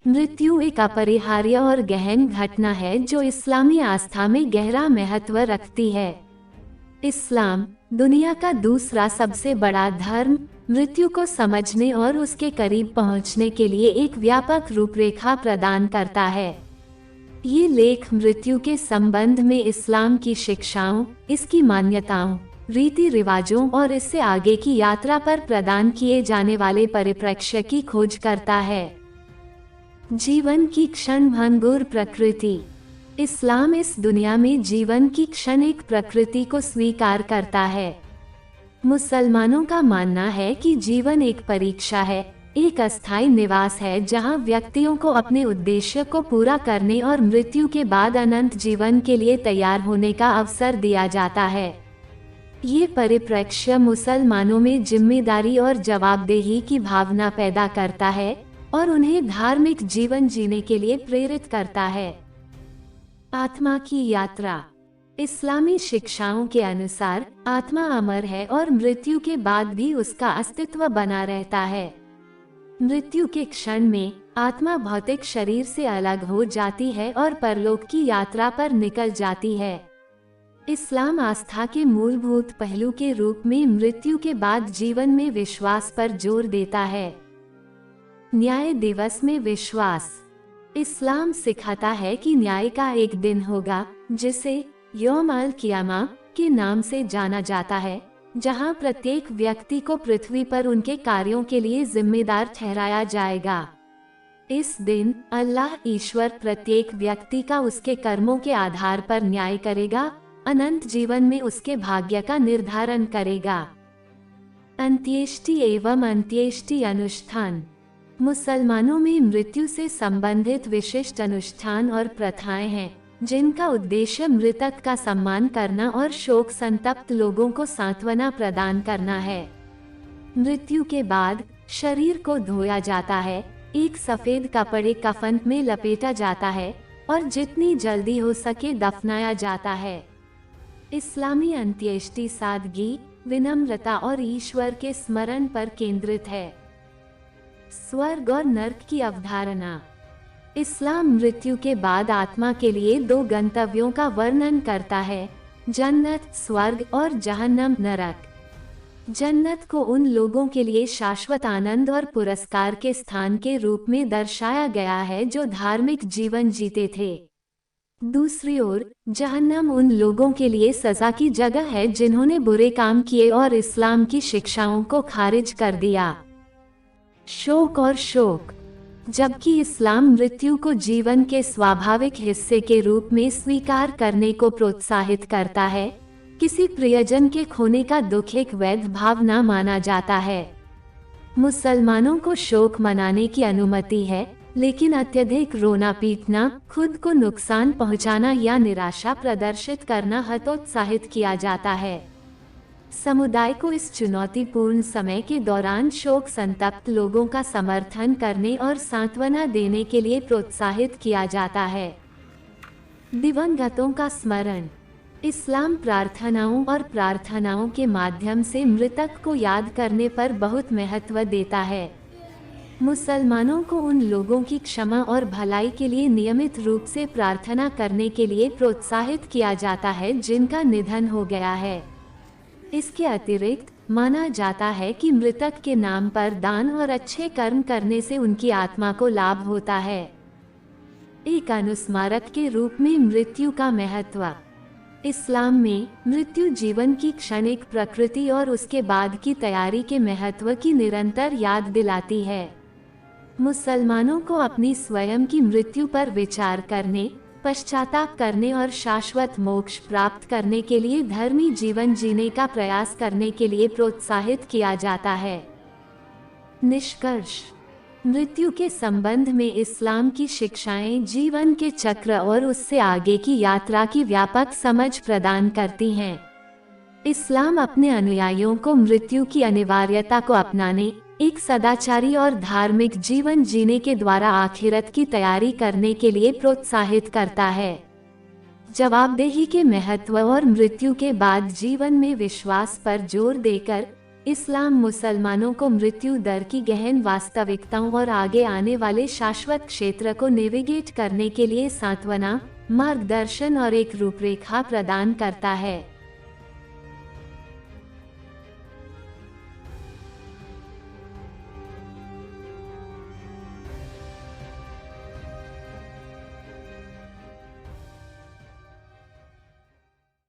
मृत्यु एक अपरिहार्य और गहन घटना है जो इस्लामी आस्था में गहरा महत्व रखती है। इस्लाम, दुनिया का दूसरा सबसे बड़ा धर्म, मृत्यु को समझने और उसके करीब पहुंचने के लिए एक व्यापक रूपरेखा प्रदान करता है। ये लेख मृत्यु के संबंध में इस्लाम की शिक्षाओं, इसकी मान्यताओं, रीति रिवाजों और इससे आगे की यात्रा पर प्रदान किए जाने वाले परिप्रेक्ष्य की खोज करता है। जीवन की क्षणभंगुर प्रकृति। इस्लाम इस दुनिया में जीवन की क्षणिक प्रकृति को स्वीकार करता है। मुसलमानों का मानना है कि जीवन एक परीक्षा है, एक अस्थायी निवास है जहां व्यक्तियों को अपने उद्देश्य को पूरा करने और मृत्यु के बाद अनंत जीवन के लिए तैयार होने का अवसर दिया जाता है। ये परिप्रेक्ष्य मुसलमानों में जिम्मेदारी और जवाबदेही की भावना पैदा करता है और उन्हें धार्मिक जीवन जीने के लिए प्रेरित करता है। आत्मा की यात्रा। इस्लामी शिक्षाओं के अनुसार आत्मा अमर है और मृत्यु के बाद भी उसका अस्तित्व बना रहता है। मृत्यु के क्षण में आत्मा भौतिक शरीर से अलग हो जाती है और परलोक की यात्रा पर निकल जाती है। इस्लाम आस्था के मूलभूत पहलू के रूप में मृत्यु के बाद जीवन में विश्वास पर जोर देता है। न्याय दिवस में विश्वास। इस्लाम सिखाता है कि न्याय का एक दिन होगा जिसे यौम अल कियामा के नाम से जाना जाता है, जहां प्रत्येक व्यक्ति को पृथ्वी पर उनके कार्यों के लिए जिम्मेदार ठहराया जाएगा। इस दिन अल्लाह ईश्वर प्रत्येक व्यक्ति का उसके कर्मों के आधार पर न्याय करेगा, अनंत जीवन में उसके भाग्य का निर्धारण करेगा। अंत्येष्टि एवं अंत्येष्टि अनुष्ठान। मुसलमानों में मृत्यु से संबंधित विशिष्ट अनुष्ठान और प्रथाएं हैं, जिनका उद्देश्य मृतक का सम्मान करना और शोक संतप्त लोगों को सांत्वना प्रदान करना है। मृत्यु के बाद शरीर को धोया जाता है, एक सफेद कपड़े कफन में लपेटा जाता है और जितनी जल्दी हो सके दफनाया जाता है। इस्लामी अंत्येष्टि सादगी, विनम्रता और ईश्वर के स्मरण पर केंद्रित है। स्वर्ग और नर्क की अवधारणा। इस्लाम मृत्यु के बाद आत्मा के लिए दो गंतव्यों का वर्णन करता है, जन्नत स्वर्ग और जहन्नम नरक। जन्नत को उन लोगों के लिए शाश्वत आनंद और पुरस्कार के स्थान के रूप में दर्शाया गया है जो धार्मिक जीवन जीते थे। दूसरी ओर जहन्नम उन लोगों के लिए सजा की जगह है जिन्होंने बुरे काम किए और इस्लाम की शिक्षाओं को खारिज कर दिया। शोक और शोक। जबकि इस्लाम मृत्यु को जीवन के स्वाभाविक हिस्से के रूप में स्वीकार करने को प्रोत्साहित करता है, किसी प्रियजन के खोने का दुख एक वैध भावना माना जाता है। मुसलमानों को शोक मनाने की अनुमति है, लेकिन अत्यधिक रोना पीटना, खुद को नुकसान पहुंचाना या निराशा प्रदर्शित करना हतोत्साहित किया जाता है। समुदाय को इस चुनौतीपूर्ण समय के दौरान शोक संतप्त लोगों का समर्थन करने और सांत्वना देने के लिए प्रोत्साहित किया जाता है। दिवंगतों का स्मरण। इस्लाम प्रार्थनाओं के माध्यम से मृतक को याद करने पर बहुत महत्व देता है। मुसलमानों को उन लोगों की क्षमा और भलाई के लिए नियमित रूप से प्रार्थना करने के लिए प्रोत्साहित किया जाता है जिनका निधन हो गया है। इसके अतिरिक्त माना जाता है कि मृतक के नाम पर दान और अच्छे कर्म करने से उनकी आत्मा को लाभ होता है। एक अनुस्मारक के रूप में मृत्यु का महत्व। इस्लाम में मृत्यु जीवन की क्षणिक प्रकृति और उसके बाद की तैयारी के महत्व की निरंतर याद दिलाती है। मुसलमानों को अपनी स्वयं की मृत्यु पर विचार करने, पश्चाताप करने और शाश्वत मोक्ष प्राप्त करने के लिए धर्मी जीवन जीने का प्रयास करने के लिए प्रोत्साहित किया जाता है। निष्कर्ष। मृत्यु के संबंध में इस्लाम की शिक्षाएं जीवन के चक्र और उससे आगे की यात्रा की व्यापक समझ प्रदान करती हैं। इस्लाम अपने अनुयायियों को मृत्यु की अनिवार्यता को अपनाने, एक सदाचारी और धार्मिक जीवन जीने के द्वारा आखिरत की तैयारी करने के लिए प्रोत्साहित करता है। जवाबदेही के महत्व और मृत्यु के बाद जीवन में विश्वास पर जोर देकर इस्लाम मुसलमानों को मृत्यु दर की गहन वास्तविकताओं और आगे आने वाले शाश्वत क्षेत्र को नेविगेट करने के लिए सांत्वना, मार्गदर्शन और एक रूपरेखा प्रदान करता है।